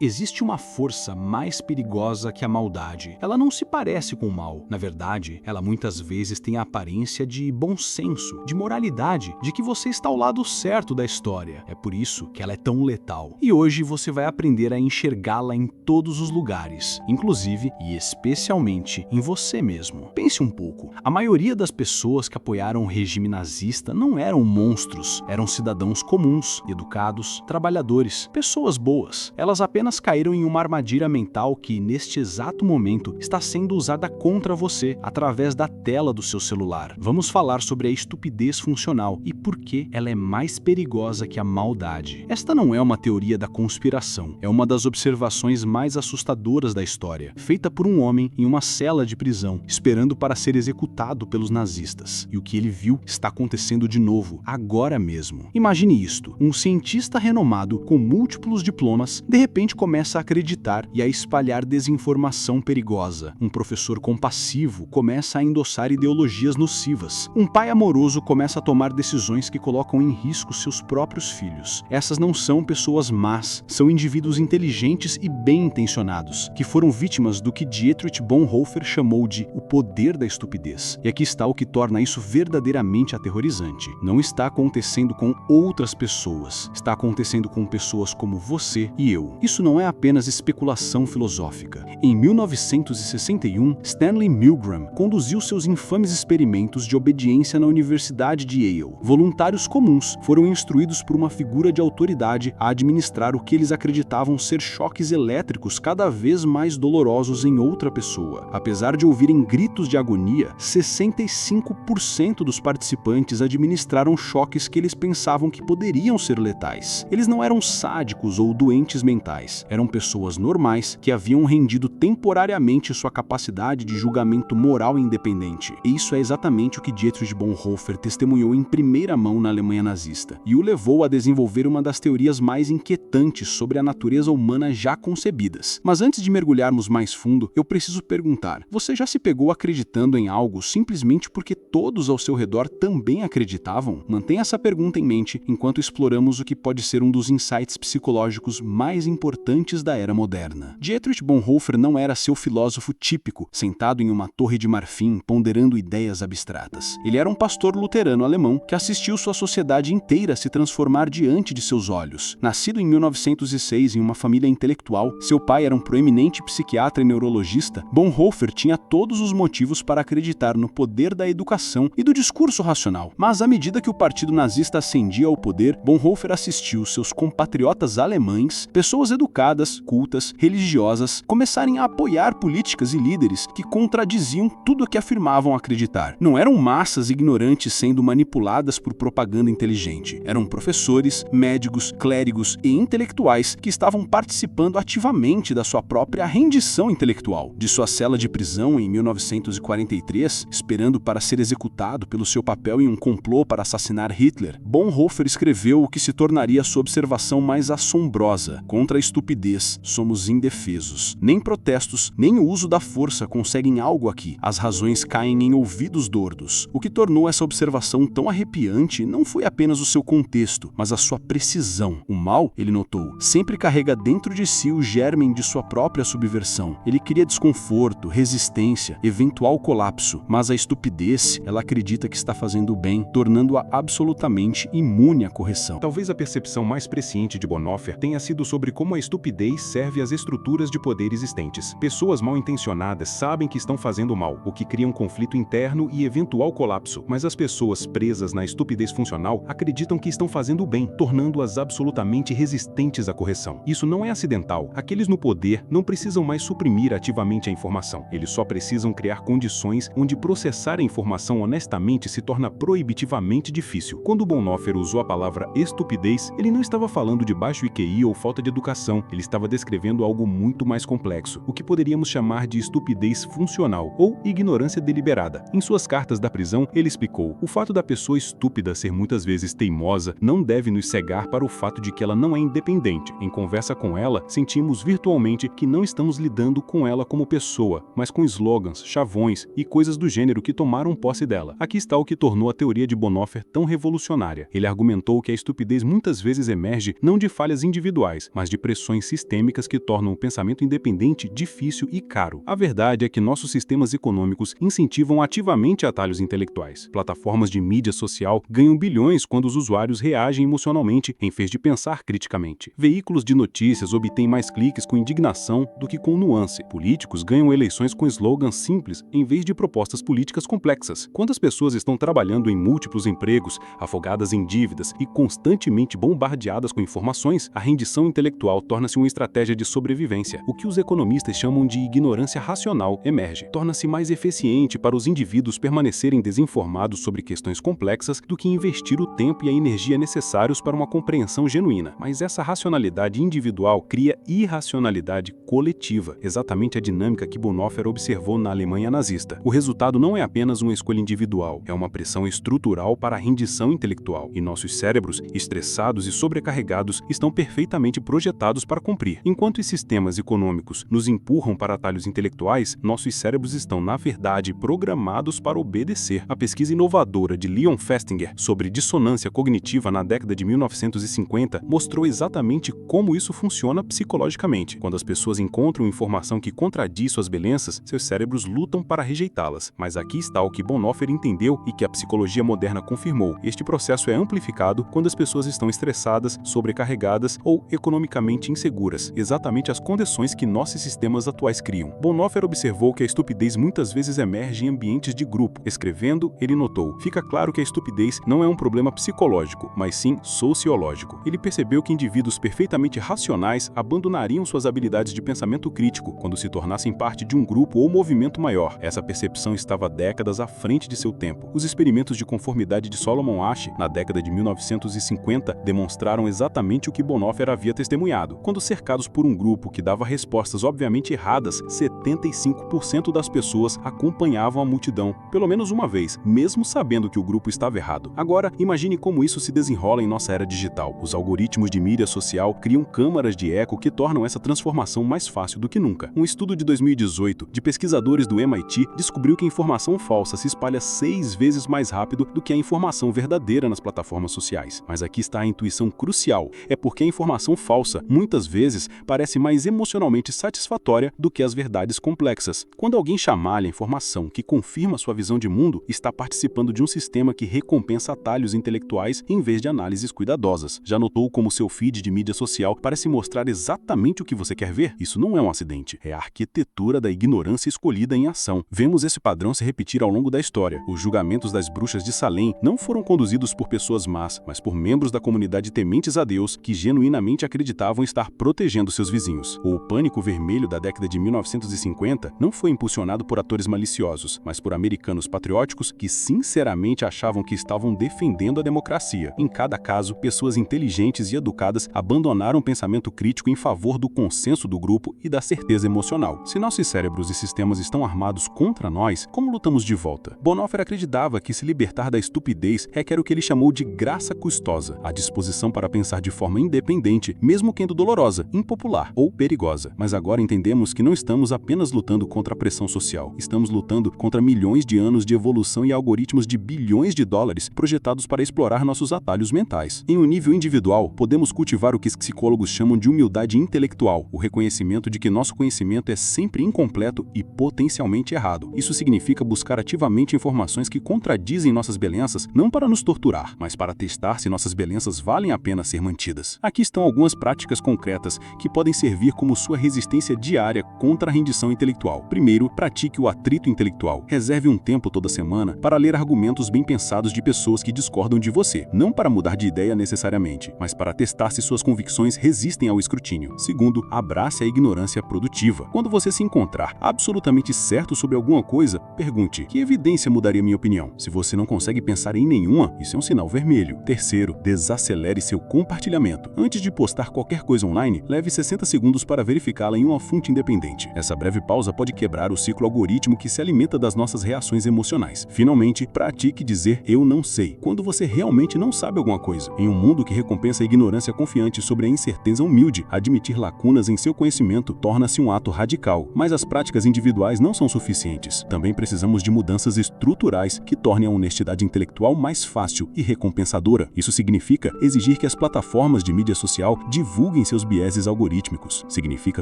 Existe uma força mais perigosa que a maldade. Ela não se parece com o mal. Na verdade, ela muitas vezes tem a aparência de bom senso, de moralidade, de que você está ao lado certo da história. É por isso que ela é tão letal. E hoje você vai aprender a enxergá-la em todos os lugares, inclusive e especialmente em você mesmo. Pense um pouco. A maioria das pessoas que apoiaram o regime nazista não eram monstros, eram cidadãos comuns, educados, trabalhadores, pessoas boas. Elas apenas caíram em uma armadilha mental que, neste exato momento, está sendo usada contra você através da tela do seu celular. Vamos falar sobre a estupidez funcional e por que ela é mais perigosa que a maldade. Esta não é uma teoria da conspiração, é uma das observações mais assustadoras da história, feita por um homem em uma cela de prisão, esperando para ser executado pelos nazistas. E o que ele viu está acontecendo de novo, agora mesmo. Imagine isto: um cientista renomado com múltiplos diplomas, de repente começa a acreditar e a espalhar desinformação perigosa. Um professor compassivo começa a endossar ideologias nocivas. Um pai amoroso começa a tomar decisões que colocam em risco seus próprios filhos. Essas não são pessoas más, são indivíduos inteligentes e bem-intencionados, que foram vítimas do que Dietrich Bonhoeffer chamou de o poder da estupidez. E aqui está o que torna isso verdadeiramente aterrorizante. Não está acontecendo com outras pessoas, está acontecendo com pessoas como você e eu. Isso não é apenas especulação filosófica. Em 1961, Stanley Milgram conduziu seus infames experimentos de obediência na Universidade de Yale. Voluntários comuns foram instruídos por uma figura de autoridade a administrar o que eles acreditavam ser choques elétricos cada vez mais dolorosos em outra pessoa. Apesar de ouvirem gritos de agonia, 65% dos participantes administraram choques que eles pensavam que poderiam ser letais. Eles não eram sádicos ou doentes mentais. Eram pessoas normais que haviam rendido temporariamente sua capacidade de julgamento moral independente. E isso é exatamente o que Dietrich Bonhoeffer testemunhou em primeira mão na Alemanha nazista, e o levou a desenvolver uma das teorias mais inquietantes sobre a natureza humana já concebidas. Mas antes de mergulharmos mais fundo, eu preciso perguntar: você já se pegou acreditando em algo simplesmente porque todos ao seu redor também acreditavam? Mantenha essa pergunta em mente enquanto exploramos o que pode ser um dos insights psicológicos mais importantes da era moderna. Dietrich Bonhoeffer não era seu filósofo típico, sentado em uma torre de marfim, ponderando ideias abstratas. Ele era um pastor luterano alemão que assistiu sua sociedade inteira se transformar diante de seus olhos. Nascido em 1906 em uma família intelectual, seu pai era um proeminente psiquiatra e neurologista. Bonhoeffer tinha todos os motivos para acreditar no poder da educação e do discurso racional. Mas à medida que o partido nazista ascendia ao poder, Bonhoeffer assistiu seus compatriotas alemães, pessoas educadas, cultas, religiosas, começarem a apoiar políticas e líderes que contradiziam tudo o que afirmavam acreditar. Não eram massas ignorantes sendo manipuladas por propaganda inteligente. Eram professores, médicos, clérigos e intelectuais que estavam participando ativamente da sua própria rendição intelectual. De sua cela de prisão em 1943, esperando para ser executado pelo seu papel em um complô para assassinar Hitler, Bonhoeffer escreveu o que se tornaria sua observação mais assombrosa: contra a estupidez, somos indefesos. Nem protestos, nem o uso da força conseguem algo aqui. As razões caem em ouvidos dordos. O que tornou essa observação tão arrepiante não foi apenas o seu contexto, mas a sua precisão. O mal, ele notou, sempre carrega dentro de si o germen de sua própria subversão. Ele cria desconforto, resistência, eventual colapso, mas a estupidez, ela acredita que está fazendo o bem, tornando-a absolutamente imune à correção. Talvez a percepção mais presciente de Bonhoeffer tenha sido sobre como a estupidez serve às estruturas de poder existentes. Pessoas mal intencionadas sabem que estão fazendo mal, o que cria um conflito interno e eventual colapso, mas as pessoas presas na estupidez funcional acreditam que estão fazendo o bem, tornando-as absolutamente resistentes à correção. Isso não é acidental. Aqueles no poder não precisam mais suprimir ativamente a informação. Eles só precisam criar condições onde processar a informação honestamente se torna proibitivamente difícil. Quando Bonhoeffer usou a palavra estupidez, ele não estava falando de baixo IQI ou falta de educação. Ele estava descrevendo algo muito mais complexo, o que poderíamos chamar de estupidez funcional ou ignorância deliberada. Em suas cartas da prisão, ele explicou: o fato da pessoa estúpida ser muitas vezes teimosa não deve nos cegar para o fato de que ela não é independente. Em conversa com ela, sentimos virtualmente que não estamos lidando com ela como pessoa, mas com slogans, chavões e coisas do gênero que tomaram posse dela. Aqui está o que tornou a teoria de Bonhoeffer tão revolucionária. Ele argumentou que a estupidez muitas vezes emerge não de falhas individuais, mas de pressões pressões sistêmicas que tornam o pensamento independente difícil e caro. A verdade é que nossos sistemas econômicos incentivam ativamente atalhos intelectuais. Plataformas de mídia social ganham bilhões quando os usuários reagem emocionalmente em vez de pensar criticamente. Veículos de notícias obtêm mais cliques com indignação do que com nuance. Políticos ganham eleições com slogans simples em vez de propostas políticas complexas. Quando as pessoas estão trabalhando em múltiplos empregos, afogadas em dívidas e constantemente bombardeadas com informações, a rendição intelectual torna-se uma estratégia de sobrevivência. O que os economistas chamam de ignorância racional emerge. Torna-se mais eficiente para os indivíduos permanecerem desinformados sobre questões complexas do que investir o tempo e a energia necessários para uma compreensão genuína. Mas essa racionalidade individual cria irracionalidade coletiva, exatamente a dinâmica que Bonhoeffer observou na Alemanha nazista. O resultado não é apenas uma escolha individual, é uma pressão estrutural para a rendição intelectual, e nossos cérebros, estressados e sobrecarregados, estão perfeitamente projetados para cumprir. Enquanto os sistemas econômicos nos empurram para atalhos intelectuais, nossos cérebros estão, na verdade, programados para obedecer. A pesquisa inovadora de Leon Festinger sobre dissonância cognitiva na década de 1950 mostrou exatamente como isso funciona psicologicamente. Quando as pessoas encontram informação que contradiz suas crenças, seus cérebros lutam para rejeitá-las. Mas aqui está o que Bonhoeffer entendeu e que a psicologia moderna confirmou. Este processo é amplificado quando as pessoas estão estressadas, sobrecarregadas ou economicamente inseguras, exatamente as condições que nossos sistemas atuais criam. Bonhoeffer observou que a estupidez muitas vezes emerge em ambientes de grupo. Escrevendo, ele notou: fica claro que a estupidez não é um problema psicológico, mas sim sociológico. Ele percebeu que indivíduos perfeitamente racionais abandonariam suas habilidades de pensamento crítico quando se tornassem parte de um grupo ou movimento maior. Essa percepção estava décadas à frente de seu tempo. Os experimentos de conformidade de Solomon Asch, na década de 1950, demonstraram exatamente o que Bonhoeffer havia testemunhado. Quando cercados por um grupo que dava respostas obviamente erradas, 75% das pessoas acompanhavam a multidão, pelo menos uma vez, mesmo sabendo que o grupo estava errado. Agora, imagine como isso se desenrola em nossa era digital. Os algoritmos de mídia social criam câmaras de eco que tornam essa transformação mais fácil do que nunca. Um estudo de 2018 de pesquisadores do MIT descobriu que a informação falsa se espalha 6 vezes mais rápido do que a informação verdadeira nas plataformas sociais. Mas aqui está a intuição crucial. É porque a informação falsa, muitas vezes, parece mais emocionalmente satisfatória do que as verdades complexas. Quando alguém chamalha a informação que confirma sua visão de mundo, está participando de um sistema que recompensa atalhos intelectuais em vez de análises cuidadosas. Já notou como seu feed de mídia social parece mostrar exatamente o que você quer ver? Isso não é um acidente, é a arquitetura da ignorância escolhida em ação. Vemos esse padrão se repetir ao longo da história. Os julgamentos das bruxas de Salem não foram conduzidos por pessoas más, mas por membros da comunidade tementes a Deus que genuinamente acreditavam estar protegendo seus vizinhos. O Pânico Vermelho da década de 1950 não foi impulsionado por atores maliciosos, mas por americanos patrióticos que sinceramente achavam que estavam defendendo a democracia. Em cada caso, pessoas inteligentes e educadas abandonaram o pensamento crítico em favor do consenso do grupo e da certeza emocional. Se nossos cérebros e sistemas estão armados contra nós, como lutamos de volta? Bonhoeffer acreditava que se libertar da estupidez requer o que ele chamou de graça custosa, a disposição para pensar de forma independente, mesmo que dolorosa, impopular ou perigosa. Mas agora entendemos que não estamos apenas lutando contra a pressão social, estamos lutando contra milhões de anos de evolução e algoritmos de bilhões de dólares projetados para explorar nossos atalhos mentais. Em um nível individual, podemos cultivar o que os psicólogos chamam de humildade intelectual, o reconhecimento de que nosso conhecimento é sempre incompleto e potencialmente errado. Isso significa buscar ativamente informações que contradizem nossas crenças, não para nos torturar, mas para testar se nossas crenças valem a pena ser mantidas. Aqui estão algumas práticas concretas que podem servir como sua resistência diária contra a rendição intelectual. Primeiro, pratique o atrito intelectual. Reserve um tempo toda semana para ler argumentos bem pensados de pessoas que discordam de você, não para mudar de ideia necessariamente, mas para testar se suas convicções resistem ao escrutínio. Segundo, abrace a ignorância produtiva. Quando você se encontrar absolutamente certo sobre alguma coisa, pergunte: que evidência mudaria minha opinião? Se você não consegue pensar em nenhuma, isso é um sinal vermelho. Terceiro, desacelere seu compartilhamento. Antes de postar qualquer coisa online, leve 60 segundos para verificá-la em uma fonte independente. Essa breve pausa pode quebrar o ciclo algoritmo que se alimenta das nossas reações emocionais. Finalmente, pratique dizer "eu não sei" quando você realmente não sabe alguma coisa. Em um mundo que recompensa a ignorância confiante sobre a incerteza humilde, admitir lacunas em seu conhecimento torna-se um ato radical. Mas as práticas individuais não são suficientes. Também precisamos de mudanças estruturais que tornem a honestidade intelectual mais fácil e recompensadora. Isso significa exigir que as plataformas de mídia social divulguem seus seus vieses algorítmicos. Significa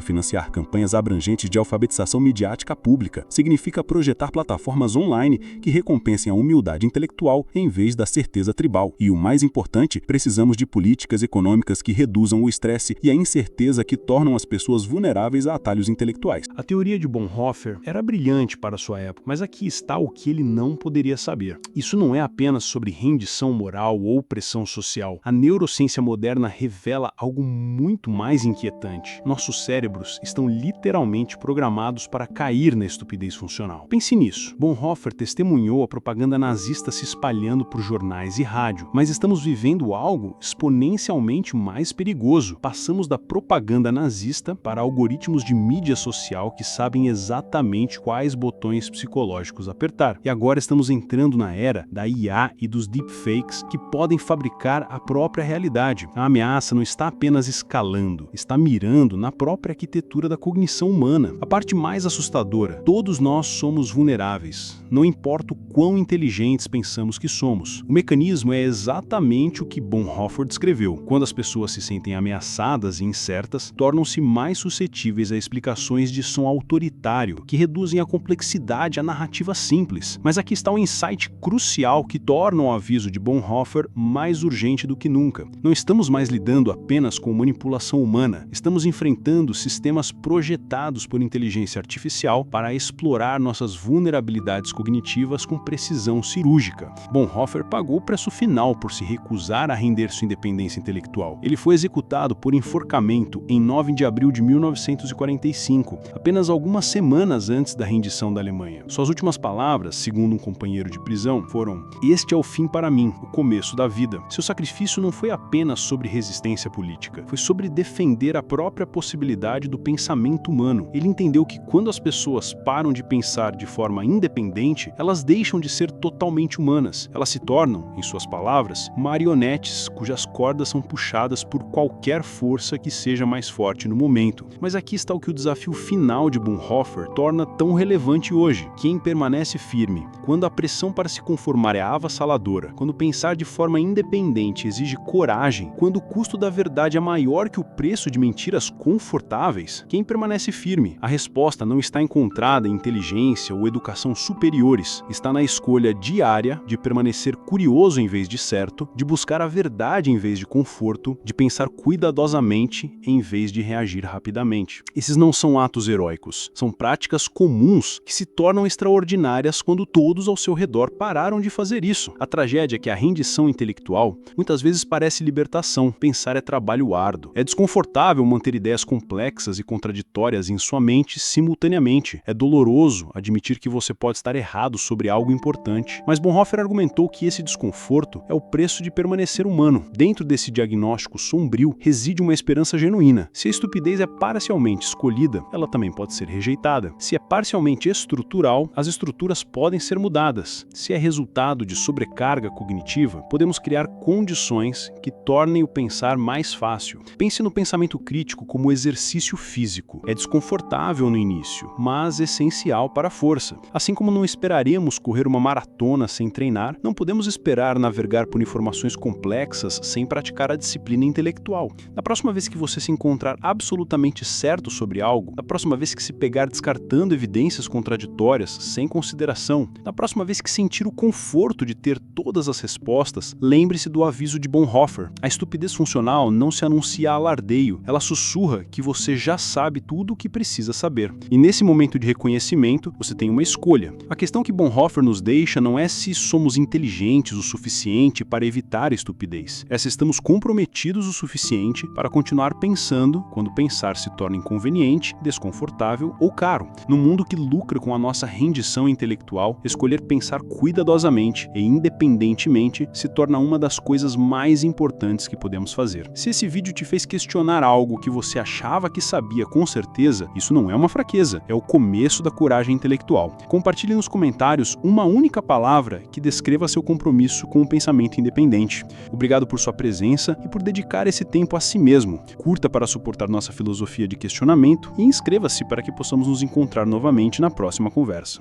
financiar campanhas abrangentes de alfabetização midiática pública. Significa projetar plataformas online que recompensem a humildade intelectual em vez da certeza tribal. E o mais importante, precisamos de políticas econômicas que reduzam o estresse e a incerteza que tornam as pessoas vulneráveis a atalhos intelectuais. A teoria de Bonhoeffer era brilhante para sua época, mas aqui está o que ele não poderia saber. Isso não é apenas sobre rendição moral ou pressão social. A neurociência moderna revela algo muito mais inquietante. Nossos cérebros estão literalmente programados para cair na estupidez funcional. Pense nisso. Bonhoeffer testemunhou a propaganda nazista se espalhando por jornais e rádio, mas estamos vivendo algo exponencialmente mais perigoso. Passamos da propaganda nazista para algoritmos de mídia social que sabem exatamente quais botões psicológicos apertar. E agora estamos entrando na era da IA e dos deepfakes que podem fabricar a própria realidade. A ameaça não está apenas escalando, está mirando na própria arquitetura da cognição humana. A parte mais assustadora, todos nós somos vulneráveis, não importa o quão inteligentes pensamos que somos. O mecanismo é exatamente o que Bonhoeffer descreveu. Quando as pessoas se sentem ameaçadas e incertas, tornam-se mais suscetíveis a explicações de som autoritário, que reduzem a complexidade à narrativa simples. Mas aqui está um insight crucial que torna o aviso de Bonhoeffer mais urgente do que nunca. Não estamos mais lidando apenas com manipulação humana, estamos enfrentando sistemas projetados por inteligência artificial para explorar nossas vulnerabilidades cognitivas com precisão cirúrgica. Bonhoeffer pagou o preço final por se recusar a render sua independência intelectual. Ele foi executado por enforcamento em 9 de abril de 1945, apenas algumas semanas antes da rendição da Alemanha. Suas últimas palavras, segundo um companheiro de prisão, foram: "Este é o fim para mim, o começo da vida." Seu sacrifício não foi apenas sobre resistência política, foi sobre defender a própria possibilidade do pensamento humano. Ele entendeu que quando as pessoas param de pensar de forma independente, elas deixam de ser totalmente humanas. Elas se tornam, em suas palavras, marionetes cujas cordas são puxadas por qualquer força que seja mais forte no momento. Mas aqui está o que o desafio final de Bonhoeffer torna tão relevante hoje. Quem permanece firme, quando a pressão para se conformar é avassaladora, quando pensar de forma independente exige coragem, quando o custo da verdade é maior que o preço de mentiras confortáveis, quem permanece firme? A resposta não está encontrada em inteligência ou educação superiores, está na escolha diária de permanecer curioso em vez de certo, de buscar a verdade em vez de conforto, de pensar cuidadosamente em vez de reagir rapidamente. Esses não são atos heróicos, são práticas comuns que se tornam extraordinárias quando todos ao seu redor pararam de fazer isso. A tragédia é que a rendição intelectual muitas vezes parece libertação. Pensar é trabalho árduo. É desconfortável manter ideias complexas e contraditórias em sua mente simultaneamente. É doloroso admitir que você pode estar errado sobre algo importante. Mas Bonhoeffer argumentou que esse desconforto é o preço de permanecer humano. Dentro desse diagnóstico sombrio reside uma esperança genuína. Se a estupidez é parcialmente escolhida, ela também pode ser rejeitada. Se é parcialmente estrutural, as estruturas podem ser mudadas. Se é resultado de sobrecarga cognitiva, podemos criar condições que tornem o pensar mais fácil. Pense no pensamento crítico como exercício físico. É desconfortável no início, mas essencial para a força. Assim como não esperaremos correr uma maratona sem treinar, não podemos esperar navegar por informações complexas sem praticar a disciplina intelectual. Na próxima vez que você se encontrar absolutamente certo sobre algo, na próxima vez que se pegar descartando evidências contraditórias sem consideração, na próxima vez que sentir o conforto de ter todas as respostas, lembre-se do aviso de Bonhoeffer. A estupidez funcional não se anuncia a alardeio, ela sussurra que você já sabe tudo o que precisa saber. E nesse momento de reconhecimento, você tem uma escolha. A questão que Bonhoeffer nos deixa não é se somos inteligentes o suficiente para evitar a estupidez, é se estamos comprometidos o suficiente para continuar pensando quando pensar se torna inconveniente, desconfortável ou caro. No mundo que lucra com a nossa rendição intelectual, escolher pensar cuidadosamente e independentemente se torna uma das coisas mais importantes que podemos fazer. Se esse vídeo te fez questionar algo que você achava que sabia com certeza, isso não é uma fraqueza, é o começo da coragem intelectual. Compartilhe nos comentários uma única palavra que descreva seu compromisso com o pensamento independente. Obrigado por sua presença e por dedicar esse tempo a si mesmo. Curta para suportar nossa filosofia de questionamento e inscreva-se para que possamos nos encontrar novamente na próxima conversa.